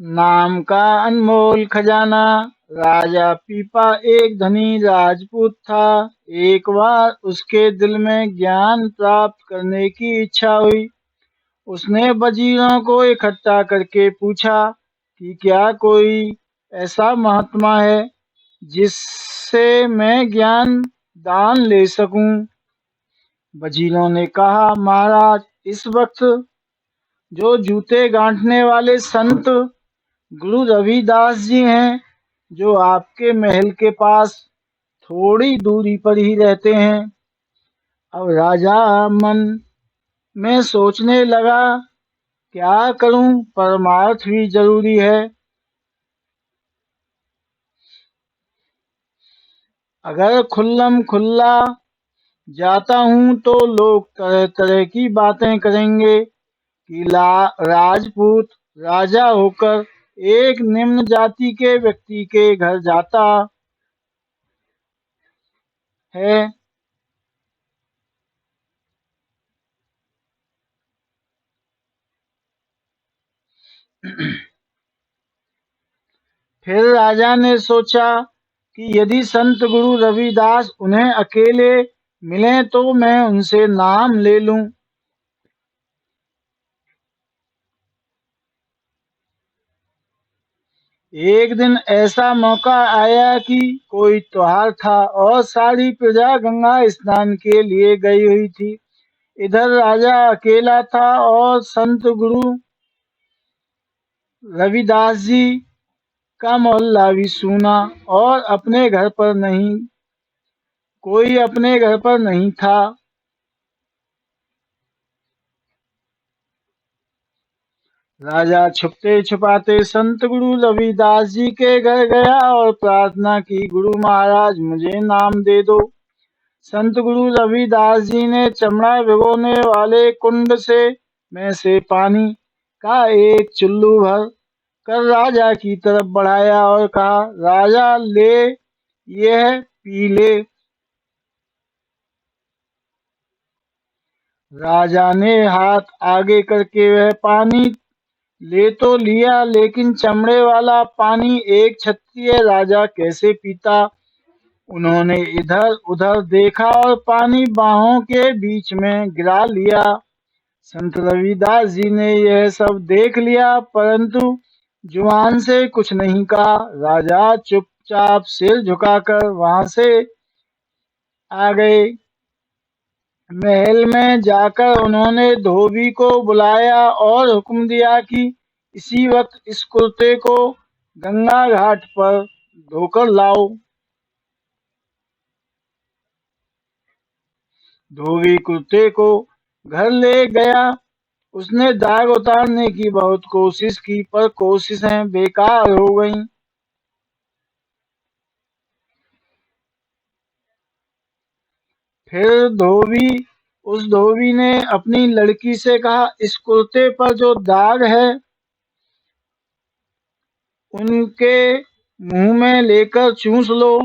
नाम का अनमोल खजाना। राजा पीपा एक धनी राजपूत था। एक बार उसके दिल में ज्ञान प्राप्त करने की इच्छा हुई। उसने वजीरों को इकट्ठा करके पूछा कि क्या कोई ऐसा महात्मा है जिससे मैं ज्ञान दान ले सकूं। वजीरों ने कहा, महाराज, इस वक्त जो जूते गांठने वाले संत गुरु रविदास जी हैं, जो आपके महल के पास थोड़ी दूरी पर ही रहते हैं। अब राजा मन में सोचने लगा, क्या करूं, परमार्थ भी जरूरी है। अगर खुल्लम खुल्ला जाता हूं तो लोग तरह तरह की बातें करेंगे कि राजपूत राजा होकर एक निम्न जाति के व्यक्ति के घर जाता है। फिर राजा ने सोचा कि यदि संत गुरु रविदास उन्हें अकेले मिलें तो मैं उनसे नाम ले लूं। एक दिन ऐसा मौका आया कि कोई त्योहार था और सारी प्रजा गंगा स्नान के लिए गई हुई थी। इधर राजा अकेला था और संत गुरु रविदास जी का मोहल्ला भी सूना और कोई अपने घर पर नहीं था। राजा छुपते छुपाते संत गुरु रविदास जी के घर गया और प्रार्थना की, गुरु महाराज, मुझे नाम दे दो। संत गुरु रविदास जी ने चमड़ा भिगोने वाले कुंड में से पानी का एक चुल्लू भर कर राजा की तरफ बढ़ाया और कहा, राजा, ले, यह पी ले। राजा ने हाथ आगे करके वह पानी ले तो लिया, लेकिन चमड़े वाला पानी एक क्षत्रिय राजा कैसे पीता। उन्होंने इधर उधर देखा और पानी बाहों के बीच में गिरा लिया। संत रविदास जी ने यह सब देख लिया, परंतु जुबान से कुछ नहीं कहा। राजा चुपचाप सिर झुकाकर वहां से आ गए। महल में जाकर उन्होंने धोबी को बुलाया और हुक्म दिया कि इसी वक्त इस कुर्ते को गंगा घाट पर धोकर लाओ। धोबी कुर्ते को घर ले गया। उसने दाग उतारने की बहुत कोशिश की, पर कोशिशें बेकार हो गईं। फिर उस धोबी ने अपनी लड़की से कहा, इस कुर्ते पर जो दाग है उनके मुंह में लेकर चूस लो,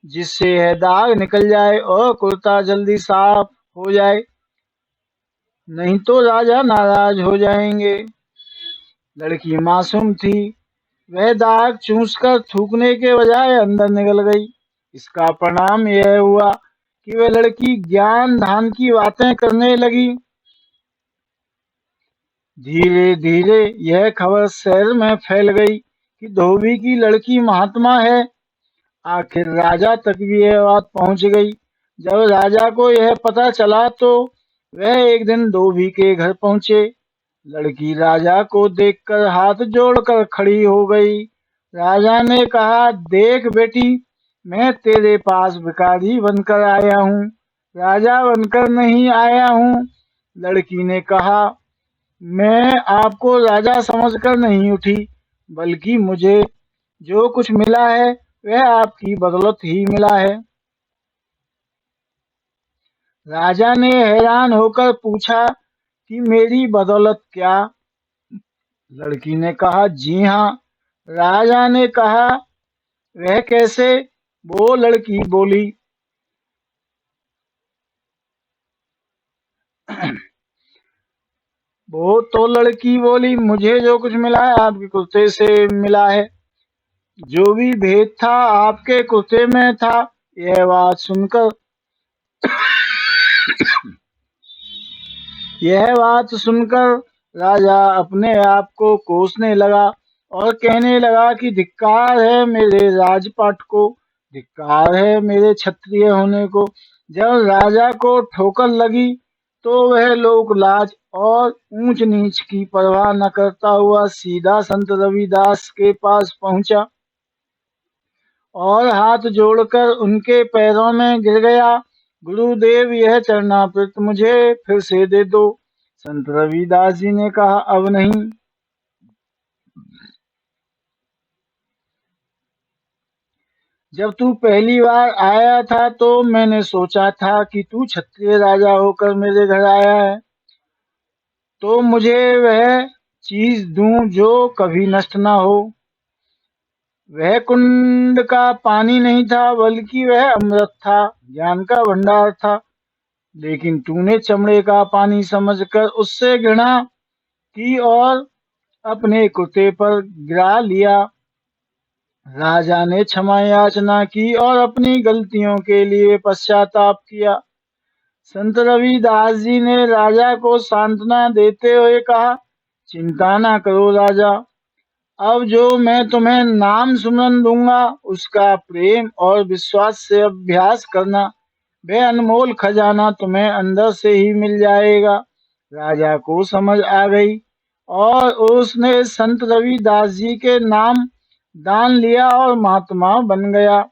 जिससे यह दाग निकल जाए और कुर्ता जल्दी साफ हो जाए, नहीं तो राजा नाराज हो जाएंगे। लड़की मासूम थी। वह दाग चूसकर थूकने के बजाय अंदर निकल गई। इसका परिणाम यह हुआ कि वह लड़की ज्ञान दान की बातें करने लगी। धीरे धीरे यह खबर शहर में फैल गई कि धोबी की लड़की महात्मा है। आखिर राजा तक भी यह बात पहुंच गई। जब राजा को यह पता चला तो वह एक दिन धोबी के घर पहुंचे। लड़की राजा को देखकर हाथ जोड़कर खड़ी हो गई। राजा ने कहा, देख बेटी, मैं तेरे पास भिखारी बनकर आया हूँ, राजा बनकर नहीं आया हूँ। लड़की ने कहा, मैं आपको राजा समझकर नहीं उठी, बल्कि मुझे जो कुछ मिला है वह आपकी बदौलत ही मिला है। राजा ने हैरान होकर पूछा कि मेरी बदौलत क्या। लड़की ने कहा, जी हाँ। राजा ने कहा, वह कैसे। वो लड़की बोली, वो तो लड़की बोली, मुझे जो कुछ मिला है आपके कुत्ते से मिला है। जो भी भेद था आपके कुत्ते में था। यह बात सुनकर यह बात सुनकर राजा अपने आप को कोसने लगा और कहने लगा कि धिक्कार है मेरे राजपाट को, धिक्कार है मेरे क्षत्रिय होने को। जब राजा को ठोकर लगी तो वह लोक लाज और ऊंच नीच की परवाह न करता हुआ सीधा संत रविदास के पास पहुंचा और हाथ जोड़कर उनके पैरों में गिर गया। गुरुदेव, यह चरणामृत मुझे फिर से दे दो। संत रविदास जी ने कहा, अब नहीं। जब तू पहली बार आया था तो मैंने सोचा था कि तू क्षत्रिय राजा होकर मेरे घर आया है तो मुझे वह चीज दूं जो कभी नष्ट ना हो। वह कुंड का पानी नहीं था बल्कि वह अमृत था, ज्ञान का भंडार था। लेकिन तूने चमड़े का पानी समझकर उससे घृणा की और अपने कुत्ते पर गिरा लिया। राजा ने क्षमा याचना की और अपनी गलतियों के लिए पश्चाताप किया। संत रविदास जी ने राजा को सांत्वना देते हुए कहा, चिंता न करो राजा, अब जो मैं तुम्हें नाम सुमरन दूंगा उसका प्रेम और विश्वास से अभ्यास करना। वह अनमोल खजाना तुम्हें अंदर से ही मिल जाएगा। राजा को समझ आ गई और उसने संत रविदास जी के नाम दान लिया और महात्मा बन गया।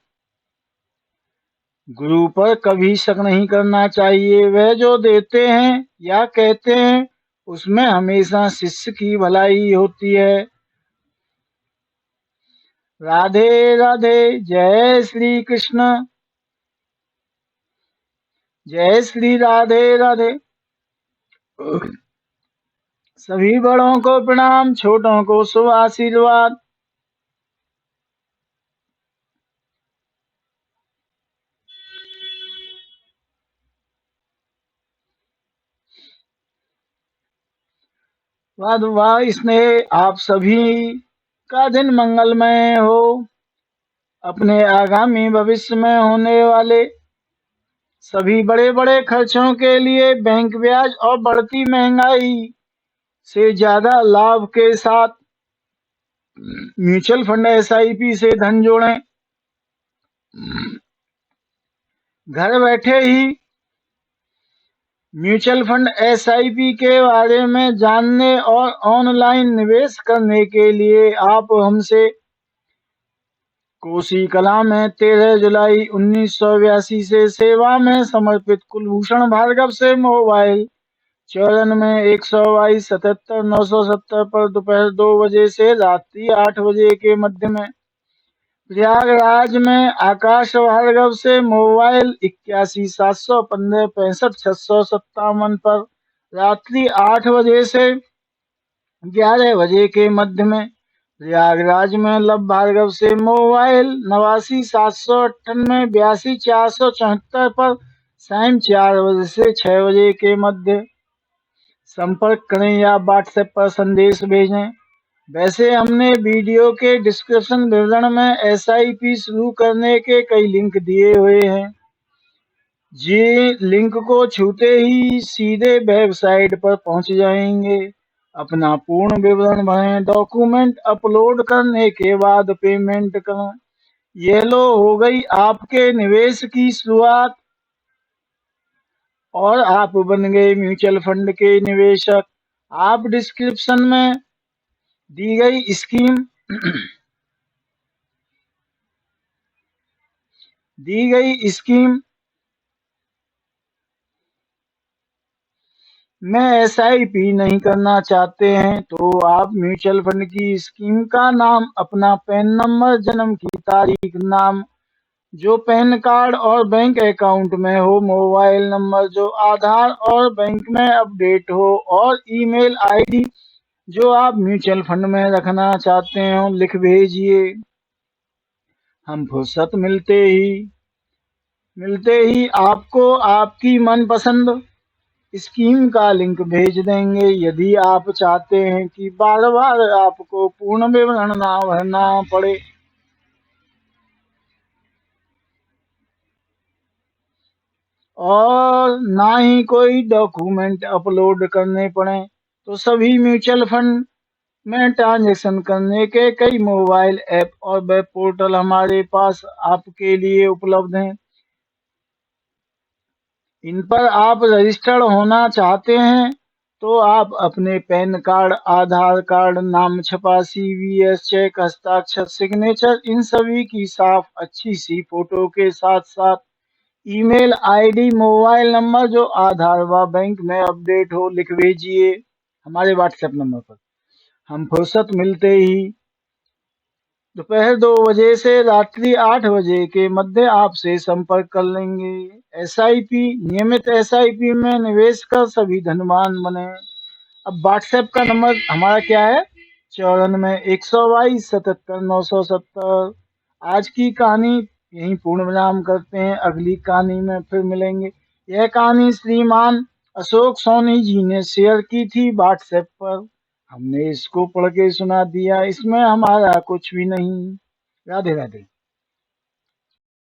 गुरु पर कभी शक नहीं करना चाहिए। वह जो देते हैं या कहते हैं उसमें हमेशा शिष्य की भलाई होती है। राधे राधे। जय श्री कृष्ण। जय श्री राधे राधे। सभी बड़ों को प्रणाम, छोटों को शुभ आशीर्वाद। वाह स्नेह, आप सभी का दिन मंगलमय हो। अपने आगामी भविष्य में होने वाले सभी बड़े बड़े खर्चों के लिए बैंक ब्याज और बढ़ती महंगाई से ज्यादा लाभ के साथ म्यूचुअल फंड एसआईपी से धन जोड़ें। घर बैठे ही म्यूचुअल फंड एसआईपी के बारे में जानने और ऑनलाइन निवेश करने के लिए आप हमसे कोसी कला में 13 जुलाई 1982 से सेवा में समर्पित कुलभूषण भार्गव से मोबाइल 94 122 77 970 पर दोपहर 2 बजे से रात्रि 8 बजे के मध्य में, प्रयागराज में आकाश भार्गव से मोबाइल 81 715 65 657 पर रात्रि 8 बजे से 11 बजे के मध्य में, प्रयागराज में लव भार्गव से मोबाइल 89 798 82 474 पर शाम 4 बजे से 6 बजे के मध्य संपर्क करें या व्हाट्सएप पर संदेश भेजें। वैसे हमने वीडियो के डिस्क्रिप्शन विवरण में एसआईपी शुरू करने के कई लिंक दिए हुए हैं। जी लिंक को छूते ही सीधे वेबसाइट पर पहुंच जाएंगे। अपना पूर्ण विवरण भरें, डॉक्यूमेंट अपलोड करने के बाद पेमेंट करें। ये लो हो गई आपके निवेश की शुरुआत और आप बन गए म्यूचुअल फंड के निवेशक। आप डिस्क्रिप्शन में दी गई स्कीम दी गई स्कीम में एसआईपी नहीं करना चाहते हैं तो आप म्यूचुअल फंड की स्कीम का नाम, अपना पैन नंबर, जन्म की तारीख, नाम जो पैन कार्ड और बैंक अकाउंट में हो, मोबाइल नंबर जो आधार और बैंक में अपडेट हो और ईमेल आईडी जो आप म्यूचुअल फंड में रखना चाहते हो लिख भेजिए। हम फुर्सत मिलते ही आपको आपकी मनपसंद स्कीम का लिंक भेज देंगे यदि आप चाहते हैं कि बार-बार आपको पूर्ण विवरण ना भरना पड़े। और ना ही कोई डॉक्यूमेंट अपलोड करने पड़े। तो सभी म्यूचुअल फंड में ट्रांजैक्शन करने के कई मोबाइल ऐप और वेब पोर्टल हमारे पास आपके लिए उपलब्ध हैं। इन पर आप रजिस्टर्ड होना चाहते हैं तो आप अपने पैन कार्ड, आधार कार्ड, नाम छपा, सीवीएस चेक, हस्ताक्षर, सिग्नेचर इन सभी की साफ अच्छी सी फोटो के साथ-साथ ईमेल आईडी, मोबाइल नंबर जो आधार व बैंक में अपडेट हो लिख भेजिए हमारे व्हाट्सएप नंबर पर। हम फुर्सत मिलते ही दोपहर 2 बजे से रात्रि 8 बजे के मध्य आपसे संपर्क कर लेंगे। एसआईपी नियमित एसआईपी में निवेश कर सभी धनवान बने। अब व्हाट्सएप का नंबर हमारा क्या है? 94 122 77 970। आज की कहानी यहीं पूर्ण विराम करते हैं। अगली कहानी में फिर मिलेंगे। यह कहानी श्रीमान अशोक सोनी जी ने शेयर की थी व्हाट्सएप पर। हमने इसको पढ़ के सुना दिया। इसमें हमारा कुछ भी नहीं। राधे राधे।